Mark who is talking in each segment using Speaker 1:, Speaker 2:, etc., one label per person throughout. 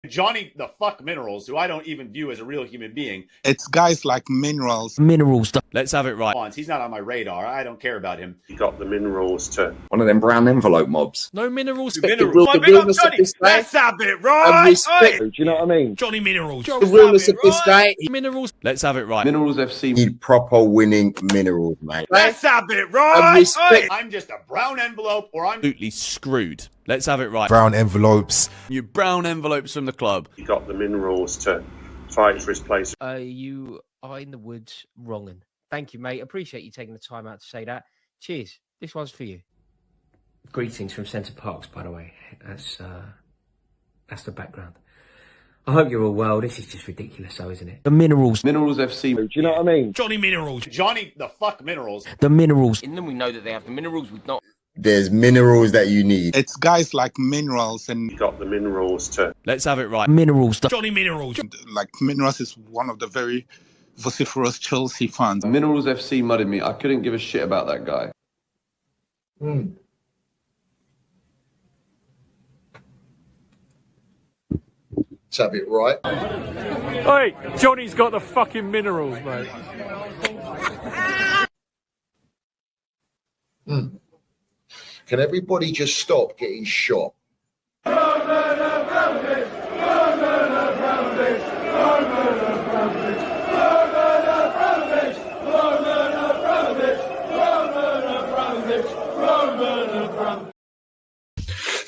Speaker 1: Johnny the fuck Minerals, who I don't even view as a real human being.
Speaker 2: It's guys like Minerals.
Speaker 1: Let's have it right. He's not on my radar. I don't care about him.
Speaker 3: You got the Minerals to
Speaker 4: one of them brown envelope mobs.
Speaker 5: No minerals.
Speaker 1: Minerals.
Speaker 3: The realness of this guy.
Speaker 1: Let's have it right.
Speaker 3: Respect, do you know what I mean?
Speaker 5: Johnny Minerals.
Speaker 3: The realness of this guy.
Speaker 5: Minerals.
Speaker 1: Let's have it right.
Speaker 4: Minerals FC need proper winning minerals, mate.
Speaker 1: Let's have it right.
Speaker 3: Respect.
Speaker 1: I'm just a brown envelope, or I'm absolutely screwed. Let's have it right.
Speaker 6: Brown envelopes.
Speaker 1: You brown envelopes from the club.
Speaker 3: You got the Minerals to fight for his place.
Speaker 7: You are in the woods wronging. Thank you, mate. Appreciate you taking the time out to say that. Cheers. This one's for you. Greetings from Centre Parks, by the way. That's the background. I hope you're all well. This is just ridiculous, though, isn't it?
Speaker 5: The Minerals.
Speaker 4: Minerals FC.
Speaker 3: Do you know what I mean?
Speaker 5: Johnny Minerals.
Speaker 1: Johnny the fuck Minerals.
Speaker 5: The Minerals.
Speaker 7: In them, we know that they have the minerals. We've not.
Speaker 4: There's minerals that you need.
Speaker 2: It's guys like Minerals, and
Speaker 3: You got the Minerals to
Speaker 1: Let's have it right.
Speaker 5: Minerals. Johnny Minerals.
Speaker 2: like Minerals is one of the very vociferous Chelsea fans.
Speaker 4: Minerals FC mudded me. I couldn't give a shit about that guy.
Speaker 8: Let's have it right.
Speaker 9: Hey, Johnny's got the fucking minerals, mate.
Speaker 8: Can everybody just stop getting shot?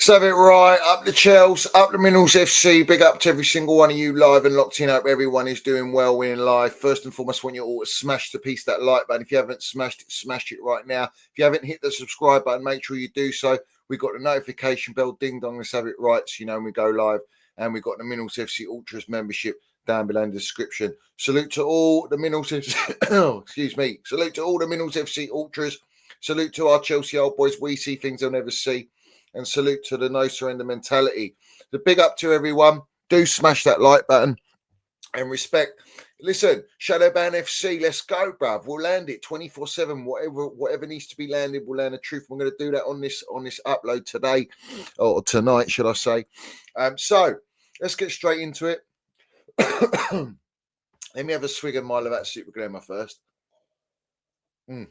Speaker 8: Let's have it right. Up the Chelsea, up the Minerals FC. Big up to every single one of you live and locked in. Hope everyone is doing well in life. First and foremost, I want you all to smash the piece that like button. If you haven't smashed it, smash it right now. If you haven't hit the subscribe button, make sure you do so. We've got the notification bell, ding dong. Let's have it right, so you know when we go live. And we've got the Minerals FC Ultras membership down below in the description. Salute to all the Minerals FC. Excuse me. Salute to all the Minerals FC Ultras. Salute to our Chelsea old boys. We see things they'll never see. And salute to the no surrender mentality. The big up to everyone. Do smash that like button and respect. Listen, Shadowban FC, let's go, bruv. We'll land it 24/7. Whatever needs to be landed, we'll land the truth. We're going to do that on this upload today, or tonight, should I say? So let's get straight into it. Let me have a swig of my Lovat Super Glamour first. Let's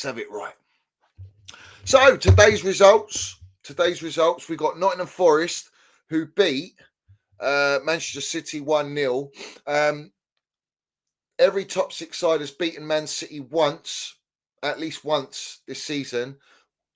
Speaker 8: have it right. So today's results, we got Nottingham Forest, who beat Manchester City 1-0. Every top six side has beaten Man City once, at least once this season.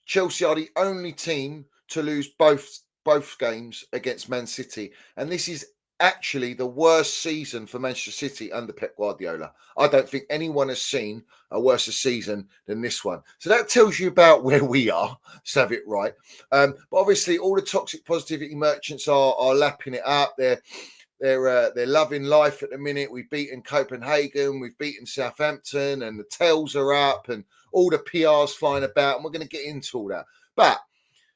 Speaker 8: Chelsea are the only team to lose both games against Man City, and this is actually the worst season for Manchester City under Pep Guardiola. I don't think anyone has seen a worse season than this one. So that tells you about where we are. Let's have it right. But obviously, all the toxic positivity merchants are lapping it up. They're loving life at the minute. We've beaten Copenhagen, we've beaten Southampton, and the tails are up, and all the PR's flying about. And we're going to get into all that. But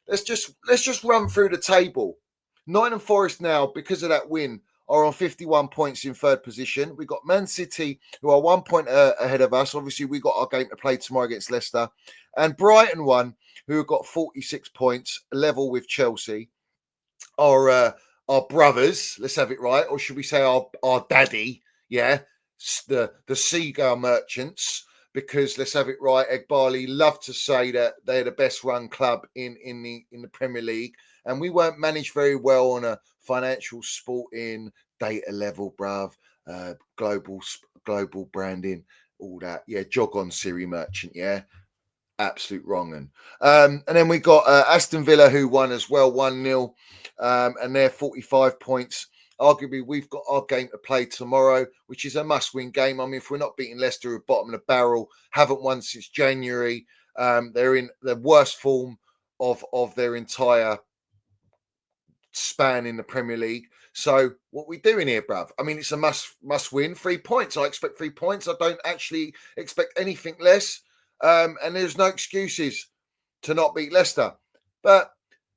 Speaker 8: let's just run through the table. Nottingham Forest now, because of that win, are on 51 points in third position. We've got Man City, who are 1 point ahead of us. Obviously, we've got our game to play tomorrow against Leicester. And Brighton won, who have got 46 points, level with Chelsea. Our brothers, let's have it right. Or should we say our daddy, yeah? The Seagull Merchants. Because let's have it right, Egbali love to say that they're the best run club in the Premier League. And we weren't managed very well on a financial, sporting, data level, bruv. Global branding, all that. Yeah, jog on, Siri Merchant, yeah. Absolute wrong. And then we got Aston Villa, who won as well, 1-0. And they're 45 points. Arguably, we've got our game to play tomorrow, which is a must-win game. I mean, if we're not beating Leicester at bottom of the barrel, haven't won since January. They're in the worst form of their entire span in the Premier League. So what we doing here, bruv? I mean, it's a must win. 3 points. I expect 3 points. I don't actually expect anything less. And there's no excuses to not beat Leicester. But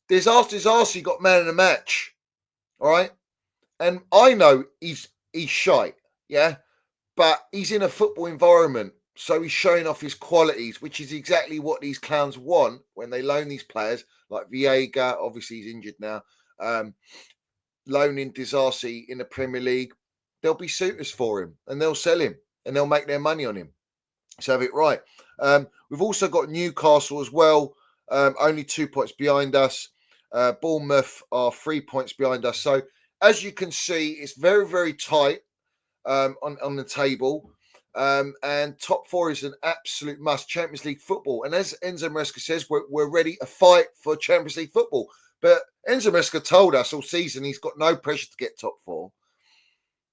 Speaker 8: there's arse he got man of the match. All right. And I know he's shite, yeah, but he's in a football environment So he's showing off his qualities, which is exactly what these clowns want when they loan these players like Viega. Obviously, he's injured now. Loaning Disasi in the Premier League. There'll be suitors for him and they'll sell him and they'll make their money on him. So have it right. We've also got Newcastle as well, only 2 points behind us. Bournemouth are 3 points behind us. So as you can see, it's very, very tight on the table. And top four is an absolute must. Champions League football. And as Enzo Maresca says, we're ready to fight for Champions League football. But Enzo Maresca told us all season he's got no pressure to get top four.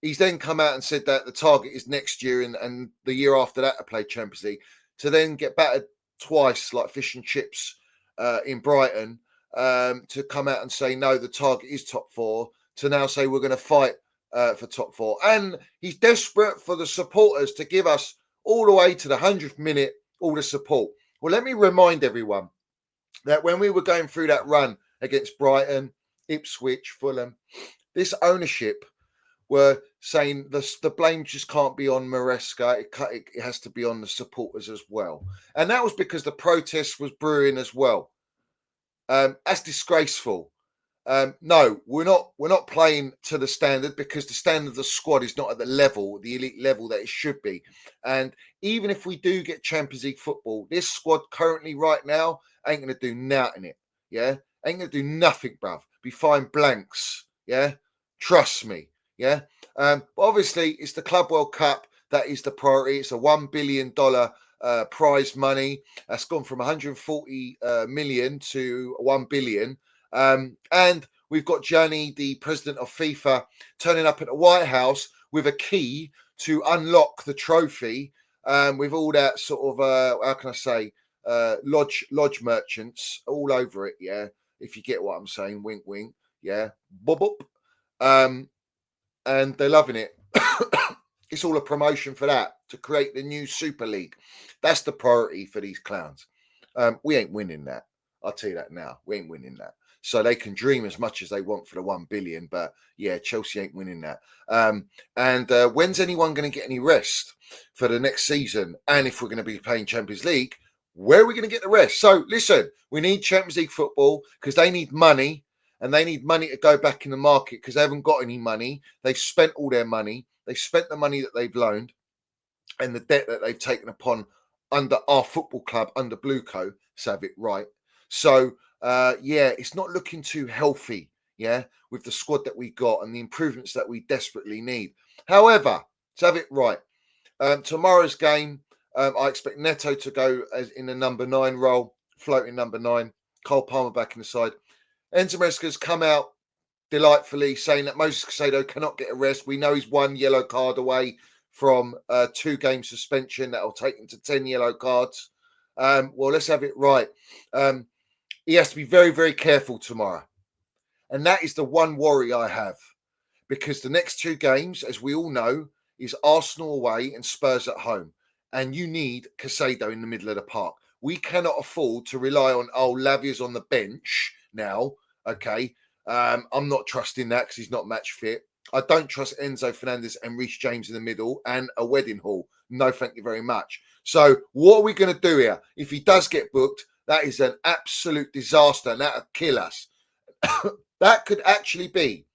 Speaker 8: He's then come out and said that the target is next year and the year after that to play Champions League, to then get battered twice like fish and chips in Brighton, to come out and say, no, the target is top four, to now say we're going to fight for top four. And he's desperate for the supporters to give us all the way to the 100th minute all the support. Well, let me remind everyone that when we were going through that run against Brighton, Ipswich, Fulham, this ownership were saying the blame just can't be on Maresca. It has to be on the supporters as well. And that was because the protest was brewing as well. That's disgraceful. No, we're not playing to the standard, because the standard of the squad is not at the elite level that it should be. And even if we do get Champions League football, this squad currently right now ain't going to do nothing in it. Yeah? Ain't going to do nothing, bruv. Be fine blanks. Yeah? Trust me. Yeah. But obviously, it's the Club World Cup that is the priority. It's a $1 billion prize money. That's gone from 140 million to 1 billion. And we've got Gianni, the president of FIFA, turning up at the White House with a key to unlock the trophy, with all that sort of, how can I say, lodge merchants all over it. Yeah. If you get what I'm saying, wink, wink. Yeah. Bob up. And they're loving it. It's all a promotion for that, to create the new Super League. That's the priority for these clowns. We ain't winning that. I'll tell you that now. We ain't winning that. So they can dream as much as they want for the 1 billion, but yeah, Chelsea ain't winning that. And when's anyone going to get any rest for the next season? And if we're going to be playing Champions League, where are we going to get the rest? So listen, we need Champions League football because they need money. And they need money to go back in the market because they haven't got any money. They've spent all their money. They've spent the money that they've loaned and the debt that they've taken upon under our football club, under Blueco, to have it right. So, yeah, it's not looking too healthy, yeah, with the squad that we got and the improvements that we desperately need. However, to have it right, tomorrow's game, I expect Neto to go as in the number 9 role, floating number 9, Cole Palmer back in the side. Enzo Maresca's come out delightfully saying that Moses Caicedo cannot get a rest. We know he's 1 yellow card away from 2-game suspension that will take him to 10 yellow cards. Well, let's have it right. He has to be very, very careful tomorrow. And that is the one worry I have, because the next 2 games, as we all know, is Arsenal away and Spurs at home. And you need Caicedo in the middle of the park. We cannot afford to rely on, Lavia's on the bench now. Okay, I'm not trusting that because he's not match fit. I don't trust Enzo Fernandez and Reece James in the middle and a wedding hall. No, thank you very much. So what are we going to do here? If he does get booked, that is an absolute disaster and that will kill us. That could actually be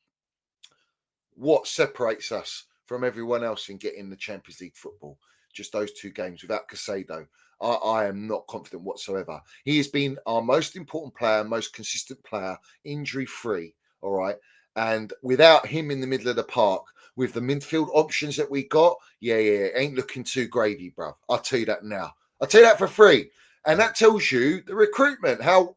Speaker 8: what separates us from everyone else in getting the Champions League football. Just those 2 games without Caicedo. I am not confident whatsoever. He has been our most important player, most consistent player, injury-free, all right? And without him in the middle of the park, with the midfield options that we got, yeah, ain't looking too gravy, bruv. I'll tell you that now. I'll tell you that for free. And that tells you the recruitment, how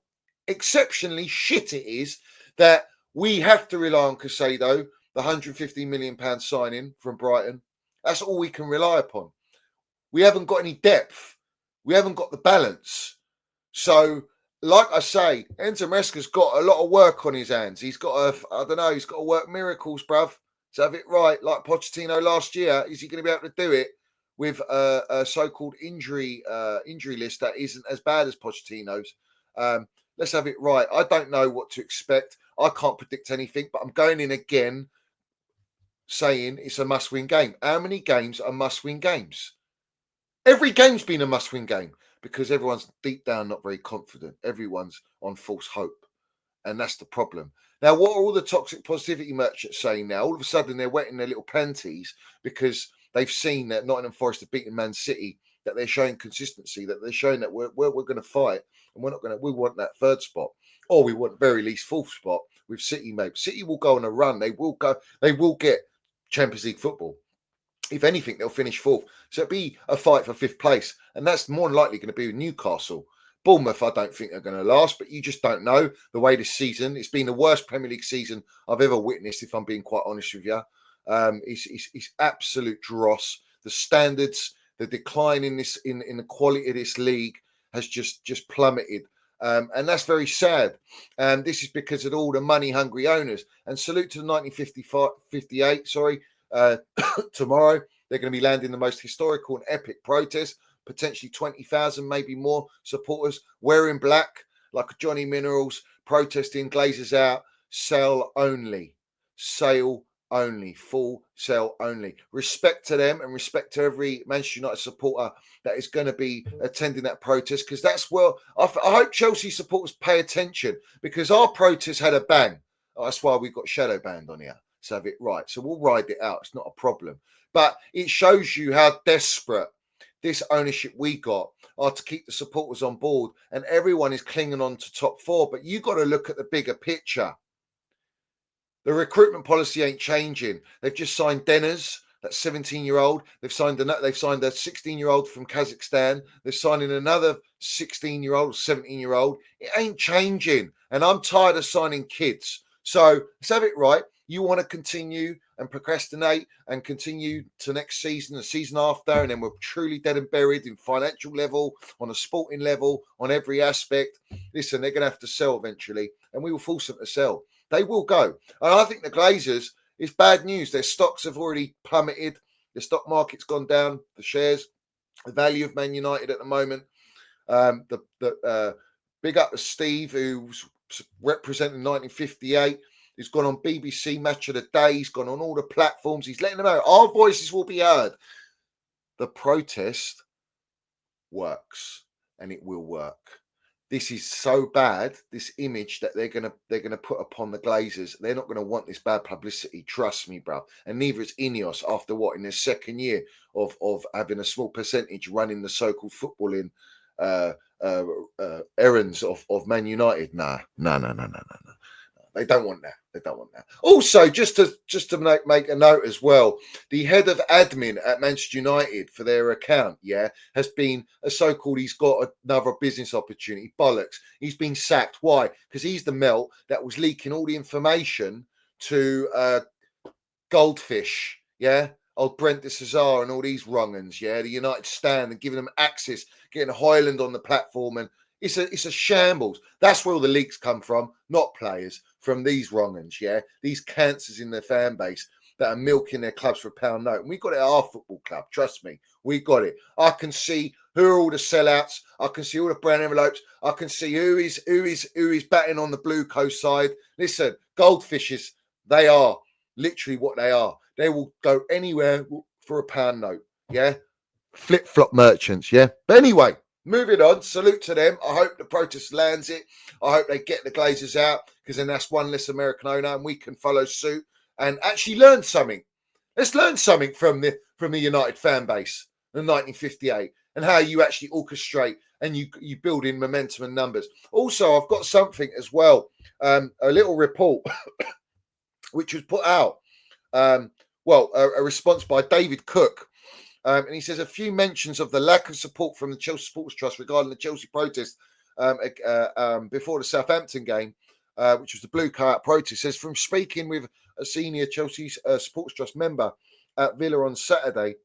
Speaker 8: exceptionally shit it is that we have to rely on Caicedo, the £150 million signing from Brighton. That's all we can rely upon. We haven't got any depth. We haven't got the balance. So, like I say, Enzo Maresca's got a lot of work on his hands. He's got he's got to work miracles, bruv, to have it right. Like Pochettino last year, is he going to be able to do it with a so-called injury list that isn't as bad as Pochettino's? Let's have it right. I don't know what to expect. I can't predict anything, but I'm going in again saying it's a must-win game. How many games are must-win games? Every game's been a must-win game because everyone's deep down not very confident. Everyone's on false hope. And that's the problem. Now, what are all the toxic positivity merchants saying now? All of a sudden, they're wetting their little panties because they've seen that Nottingham Forest have beaten Man City, that they're showing consistency, that they're showing that we're going to fight, and we want that third spot, or we want very least fourth spot with City. Maybe City will go on a run. They will get Champions League football. If anything, they'll finish fourth. So it'll be a fight for fifth place, and that's more than likely going to be with Newcastle. Bournemouth, I don't think they're going to last, but you just don't know the way this season. It's been the worst Premier League season I've ever witnessed, if I'm being quite honest with you. It's absolute dross. The standards, the decline in the quality of this league has just plummeted. And that's very sad. And this is because of all the money-hungry owners. And salute to the 1958, tomorrow. They're going to be landing the most historical and epic protest. Potentially 20,000, maybe more supporters wearing black like Johnny Minerals, protesting Glazers out, sale only, full sale only. Respect to them and respect to every Manchester United supporter that is going to be attending that protest, because that's where I hope Chelsea supporters pay attention, because our protest had a bang. That's why we've got shadow banned on here. So have it right. So we'll ride it out. It's not a problem. But it shows you how desperate this ownership we got are to keep the supporters on board, and everyone is clinging on to top four. But you got to look at the bigger picture. The recruitment policy ain't changing. They've just signed Denners, that 17-year-old. They've signed a 16-year-old from Kazakhstan. They're signing another 16-year-old, 17-year-old. It ain't changing, and I'm tired of signing kids. So let's have it right. You want to continue and procrastinate and continue to next season, the season after, and then we're truly dead and buried in financial level, on a sporting level, on every aspect. Listen, they're going to have to sell eventually, and we will force them to sell. They will go. And I think the Glazers, it's bad news. Their stocks have already plummeted. The stock market's gone down. The shares, the value of Man United at the moment. Big up to Steve, who's representing 1958. He's gone on BBC Match of the Day. He's gone on all the platforms. He's letting them know our voices will be heard. The protest works, and it will work. This is so bad, this image that they're gonna put upon the Glazers. They're not gonna want this bad publicity. Trust me, bro. And neither is Ineos after what, in their second year of having a small percentage running the so-called footballing errands of Man United. No. They don't want that. They don't want that. Also, just to make a note as well, the head of admin at Manchester United for their account, has been a so-called, he's got another business opportunity. Bollocks. He's been sacked. Why? Because he's the melt that was leaking all the information to Goldfish, old Brent de Cesar and all these wrong'uns, the United Stand, and giving them access, getting Highland on the platform, and it's a shambles. That's where all the leaks come from, not players. From these wrong'uns, these cancers in their fan base that are milking their clubs for a pound note. And we got it at our football club. Trust me, we got it. I can see who are all the sellouts. I can see all the brown envelopes. I can see who is batting on the blue coast side. Listen, goldfishes, they are literally what they are. They will go anywhere for a pound note. Flip-flop merchants. But anyway, moving on, salute to them. I hope the protest lands it. I hope they get the Glazers out, because then that's one less American owner, and we can follow suit and actually learn something. Let's learn something from the United fan base in 1958 and how you actually orchestrate and you build in momentum and numbers. Also, I've got something as well, a little report which was put out. A response by David Cook. And he says a few mentions of the lack of support from the Chelsea Sports Trust regarding the Chelsea protest before the Southampton game, which was the Blue Car protest. Says from speaking with a senior Chelsea Sports Trust member at Villa on Saturday,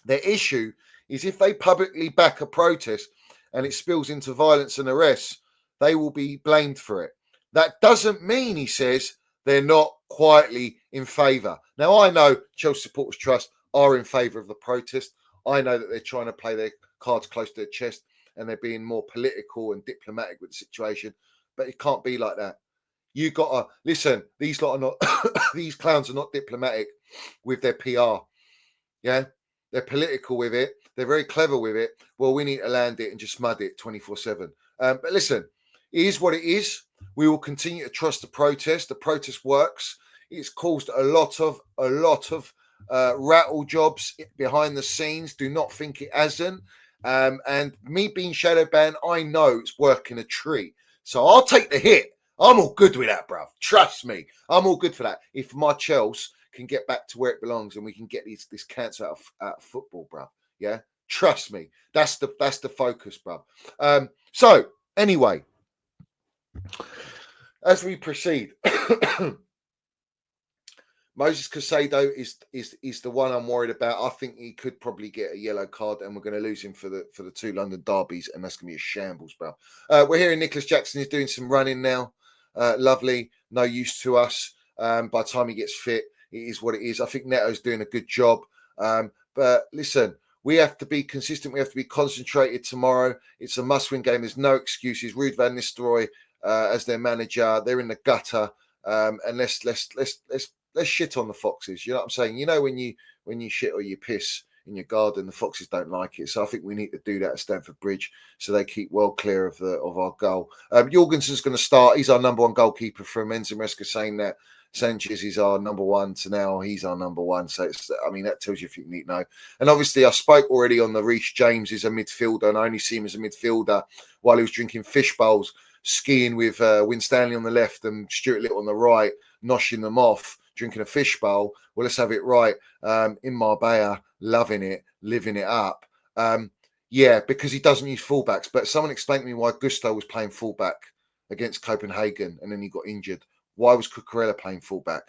Speaker 8: their issue is if they publicly back a protest and it spills into violence and arrests, they will be blamed for it. That doesn't mean, he says, they're not quietly in favour. Now, I know Chelsea Supporters Trust are in favour of the protest. I know that they're trying to play their cards close to their chest and they're being more political and diplomatic with the situation, but it can't be like that. You got to listen. These lot are not. These clowns are not diplomatic with their PR. They're political with it. They're very clever with it. Well, we need to land it and just mud it 24/7. But listen, it is what it is. We will continue to trust the protest. The protest works. It's caused a lot of rattle jobs behind the scenes. Do not think it hasn't. And me being shadow banned, I know it's working a treat. So I'll take the hit. I'm all good with that, bruv. Trust me. I'm all good for that. If my Chelsea can get back to where it belongs and we can get this cancer out of football, bruv. Yeah. Trust me. That's the focus, bruv. So anyway, as we proceed, Moses Caicedo is the one I'm worried about. I think he could probably get a yellow card, and we're going to lose him for the 2 London derbies, and that's going to be a shambles, bro. We're hearing Nicholas Jackson is doing some running now. Lovely, no use to us. By the time he gets fit, it is what it is. I think Neto's doing a good job. But listen, we have to be consistent. We have to be concentrated tomorrow. It's a must-win game. There's no excuses. Ruud van Nistelrooy as their manager, they're in the gutter. And let's shit on the Foxes. You know what I'm saying? You know, when you shit or you piss in your garden, the Foxes don't like it. So I think we need to do that at Stamford Bridge so they keep well clear of our goal. Jorgensen's going to start. He's our number 1 goalkeeper from Enzo Maresca saying that Sanchez is our number 1 to now he's our number 1. So that tells you if you need to know. And obviously I spoke already on the Reece James is a midfielder, and I only see him as a midfielder while he was drinking fish bowls, skiing with Win Stanley on the left and Stuart Little on the right, noshing them off, drinking a fish bowl. Well, let's have it right. In Marbella, loving it, living it up. Yeah, because he doesn't use fullbacks. But someone explained to me why Gusto was playing fullback against Copenhagen and then he got injured. Why was Cucurella playing fullback?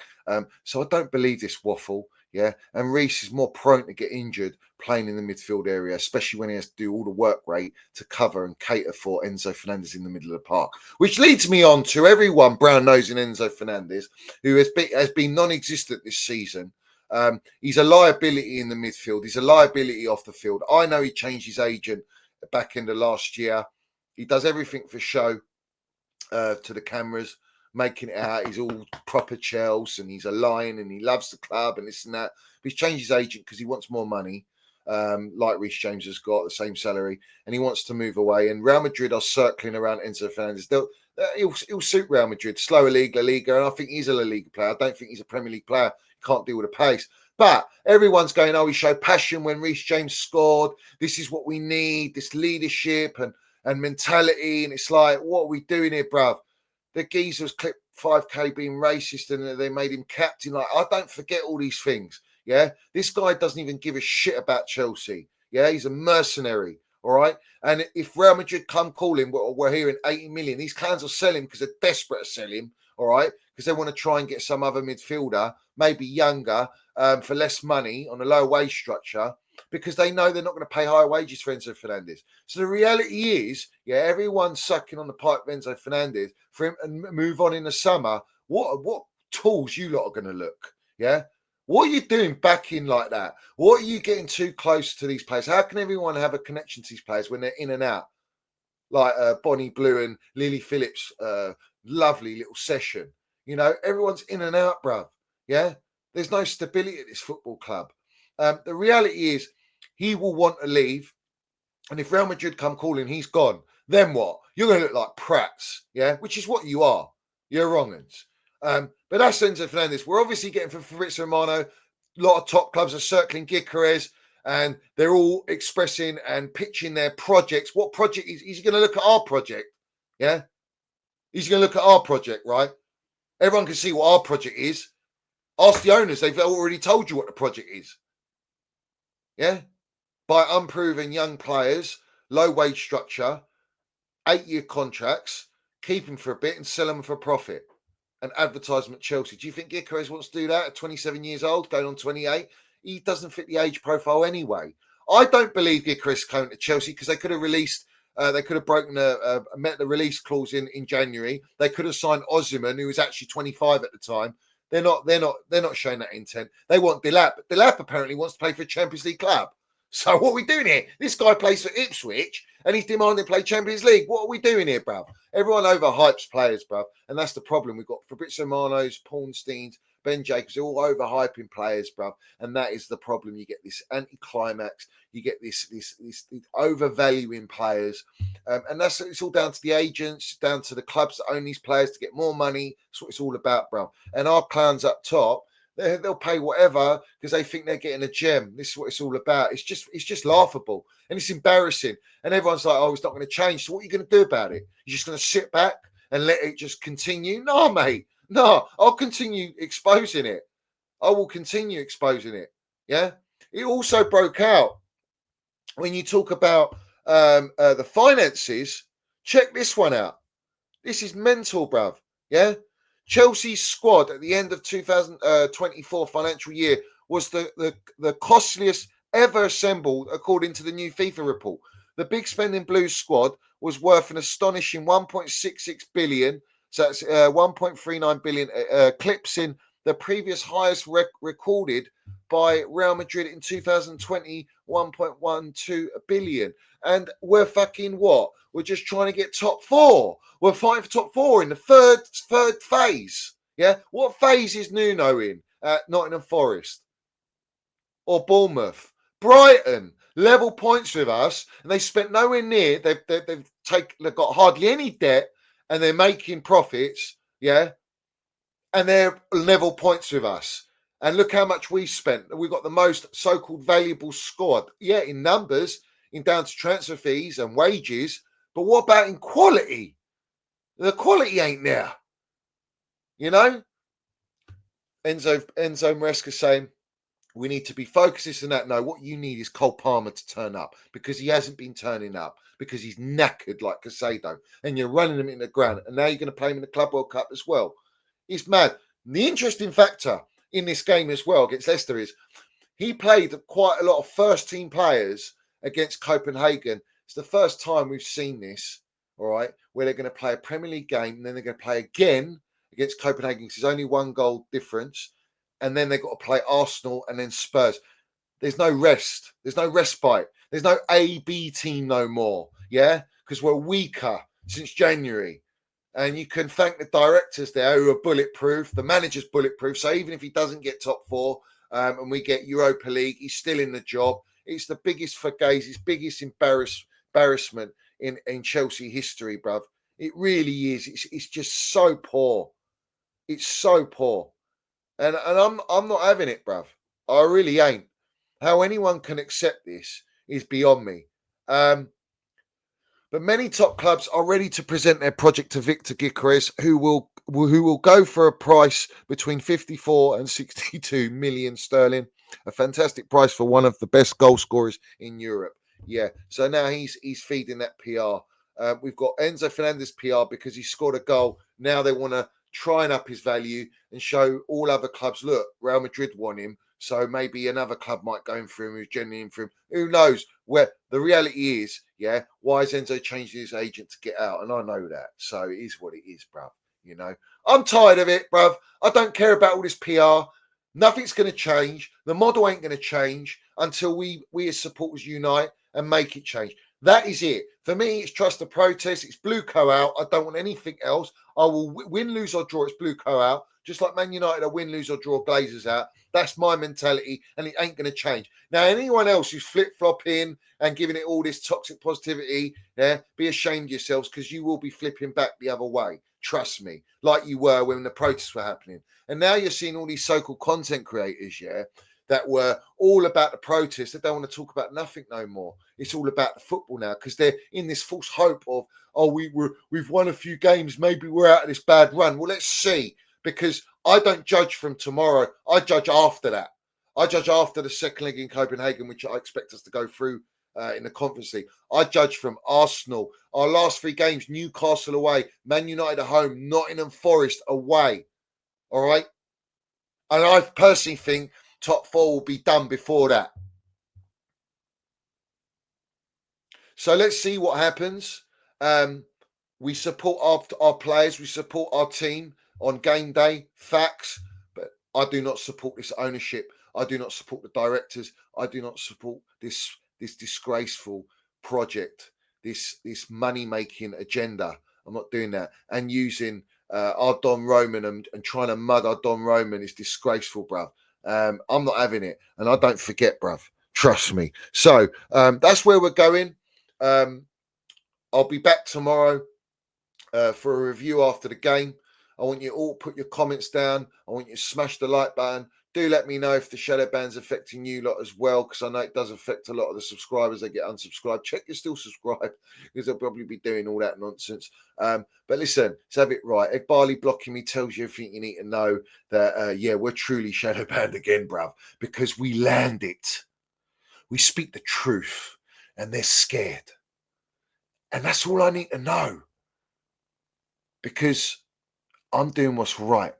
Speaker 8: So I don't believe this waffle. Yeah, and Reece is more prone to get injured playing in the midfield area, especially when he has to do all the work rate to cover and cater for Enzo Fernandez in the middle of the park. Which leads me on to everyone brown nosing Enzo Fernandez, who has been non-existent this season. He's a liability in the midfield. He's a liability off the field. I know he changed his agent back in the last year. He does everything for show to the cameras, making it out he's all proper Chelsea and he's a lion and he loves the club and this and that. But he's changed his agent because he wants more money, like Reece James has got, the same salary, and he wants to move away. And Real Madrid are circling around Enzo Fernandez. He'll suit Real Madrid. Slower league, La Liga, and I think he's a La Liga player. I don't think he's a Premier League player. He can't deal with the pace. But everyone's going, oh, he showed passion when Reece James scored. This is what we need, this leadership and mentality. And it's like, what are we doing here, bruv? The geezer was clipped 5K being racist and they made him captain. Like, I don't forget all these things. Yeah. This guy doesn't even give a shit about Chelsea. Yeah. He's a mercenary. All right. And if Real Madrid come calling, we're hearing 80 million. These clans will sell him because they're desperate to sell him. All right. Because they want to try and get some other midfielder, maybe younger, for less money on a low wage structure, because they know they're not going to pay higher wages for Enzo Fernandez. So the reality is, yeah, everyone's sucking on the pipe of Enzo Fernandez for him and move on in the summer. What tools you lot are going to look? Yeah. What are you doing back in like that? What are you getting too close to these players? How can everyone have a connection to these players when they're in and out? Like Bonnie Blue and Lily Phillips, lovely little session. You know, everyone's in and out, bruv. Yeah. There's no stability at this football club. The reality is he will want to leave. And if Real Madrid come calling, he's gone. Then what? You're going to look like prats, yeah? Which is what you are. You're wrong uns. But that's Enzo Fernandez. We're obviously getting from Fabrizio Romano. A lot of top clubs are circling keres, and they're all expressing and pitching their projects. What project is he going to look at our project? Yeah? He's going to look at our project, right? Everyone can see what our project is. Ask the owners. They've already told you what the project is. Yeah? By unproven young players, low wage structure, 8-year contracts, keep them for a bit and sell them for a profit. An advertisement Chelsea. Do you think Gyökeres wants to do that at 27 years old, going on 28? He doesn't fit the age profile anyway. I don't believe Gyökeres coming to Chelsea because they could have released, they could have broken met the release clause in January. They could have signed Osimhen, who was actually 25 at the time. They're not showing that intent. They want Delap, but Delap apparently wants to play for a Champions League club. So what are we doing here? This guy plays for Ipswich and he's demanding to play Champions League. What are we doing here, bruv? Everyone overhypes players, bruv. And that's the problem. We've got Fabrizio Romano's, Pawnsteins, Ben Jacobs, they're all overhyping players, bruv. And that is the problem. You get this anticlimax. You get this overvaluing players. And it's all down to the agents, down to the clubs that own these players to get more money. That's what it's all about, bruv. And our clowns up top, they'll pay whatever because they think they're getting a gem. This is what it's all about. It's just laughable and it's embarrassing. And everyone's like, "Oh, it's not going to change." So what are you going to do about it? You're just going to sit back and let it just continue? No, mate. No, I'll continue exposing it. I will continue exposing it. Yeah. It also broke out when you talk about the finances. Check this one out. This is mental, bruv. Yeah. Chelsea's squad at the end of 2024 financial year was the costliest ever assembled, according to the new FIFA report. The Big Spending Blues squad was worth an astonishing 1.66 billion. So that's 1.39 billion, eclipsing the previous highest recorded by Real Madrid in 2020, 1.12 billion. And we're fucking what? We're just trying to get top four. We're fighting for top four in the third phase. Yeah. What phase is Nuno in at Nottingham Forest or Bournemouth? Brighton level points with us, and they spent nowhere near. They've got hardly any debt, and they're making profits. Yeah, and they're level points with us. And look how much we spent. We've got the most so-called valuable squad. Yeah, in numbers, in down to transfer fees and wages. But what about in quality? The quality ain't there. You know? Enzo Maresca saying, we need to be focused on that. No, what you need is Cole Palmer to turn up because he hasn't been turning up because he's knackered like Casado. And you're running him in the ground. And now you're going to play him in the Club World Cup as well. It's mad. The interesting factor in this game as well against Leicester is he played quite a lot of first-team players against Copenhagen. It's the first time we've seen this, all right, where they're going to play a Premier League game and then they're going to play again against Copenhagen because there's only one goal difference. And then they've got to play Arsenal and then Spurs. There's no rest. There's no respite. There's no A-B team no more, yeah, because we're weaker since January. And you can thank the directors there who are bulletproof. The manager's bulletproof. So even if he doesn't get top four and we get Europa League, he's still in the job. It's the biggest Fugazi's biggest embarrassment in Chelsea history, bruv. It really is. It's just so poor. It's so poor. And I'm not having it, bruv. I really ain't. How anyone can accept this is beyond me. But many top clubs are ready to present their project to Victor Gyökeres, who will go for a price between 54 and 62 million sterling. A fantastic price for one of the best goal scorers in Europe. Yeah. So now he's feeding that PR. We've got Enzo Fernandez PR because he scored a goal. Now they want to try and up his value and show all other clubs, look, Real Madrid want him. So maybe another club might go in for him who's genuinely in for him. Who knows? Where the reality is, yeah, why is Enzo changing his agent to get out? And I know that. So it is what it is, bruv. You know, I'm tired of it, bruv. I don't care about all this PR. Nothing's going to change. The model ain't going to change until we as supporters unite and make it change. That is it. For me, it's trust the protest. It's blue co out. I don't want anything else. I will win, lose or draw. It's blue co out. Just like Man United, I win, lose or draw Glazers out. That's my mentality, and it ain't going to change. Now, anyone else who's flip-flopping and giving it all this toxic positivity, yeah, be ashamed of yourselves because you will be flipping back the other way. Trust me, like you were when the protests were happening. And now you're seeing all these so-called content creators, yeah, that were all about the protests. They don't want to talk about nothing no more. It's all about the football now because they're in this false hope of, oh, we've won a few games. Maybe we're out of this bad run. Well, let's see. Because I don't judge from tomorrow. I judge after that. I judge after the second leg in Copenhagen, which I expect us to go through in the Conference League. I judge from Arsenal. Our last three games, Newcastle away, Man United at home, Nottingham Forest away. All right? And I personally think top four will be done before that. So let's see what happens. We support our players. We support our team on game day, facts, but I do not support this ownership. I do not support the directors. I do not support this this disgraceful project, this money-making agenda. I'm not doing that. And using our Don Roman and trying to mud our Don Roman is disgraceful, bruv. I'm not having it. And I don't forget, bruv. Trust me. So that's where we're going. I'll be back tomorrow for a review after the game. I want you all put your comments down. I want you to smash the like button. Do let me know if the shadow ban's affecting you lot as well, because I know it does affect a lot of the subscribers. They get unsubscribed. Check you're still subscribed, because they'll probably be doing all that nonsense. But listen, let's have it right. If Barley blocking me tells you everything you need to know, that, yeah, we're truly shadow banned again, bruv, because we land it. We speak the truth, and they're scared. And that's all I need to know, because I'm doing what's right.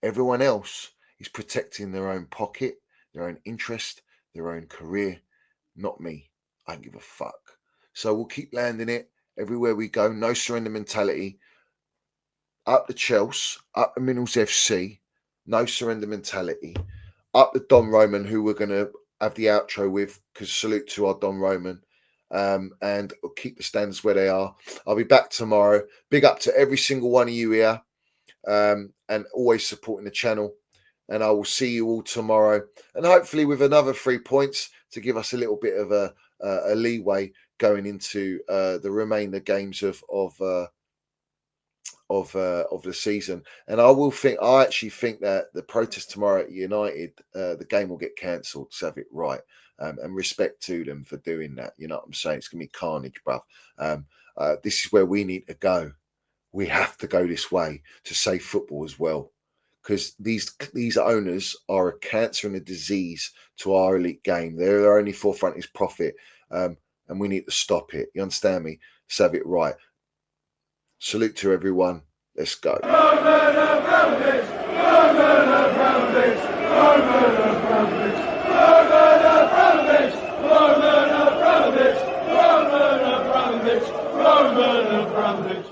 Speaker 8: Everyone else is protecting their own pocket, their own interest, their own career. Not me. I don't give a fuck. So we'll keep landing it everywhere we go. No surrender mentality. Up the Chelsea, up the Minerals FC. No surrender mentality. Up the Don Roman, who we're going to have the outro with, because salute to our Don Roman. And we'll keep the standards where they are. I'll be back tomorrow. Big up to every single one of you here. And always supporting the channel. And I will see you all tomorrow, and hopefully with another 3 points to give us a little bit of a leeway going into the remainder games of the season. And I actually think that the protest tomorrow at United, the game will get cancelled. To have it right, and respect to them for doing that. You know what I'm saying? It's gonna be carnage, bruv. This is where we need to go. We have to go this way to save football as well. Because these owners are a cancer and a disease to our elite game. Their only forefront is profit, and we need to stop it. You understand me? Let's have it right. Salute to everyone. Let's go. Roman Abramovich.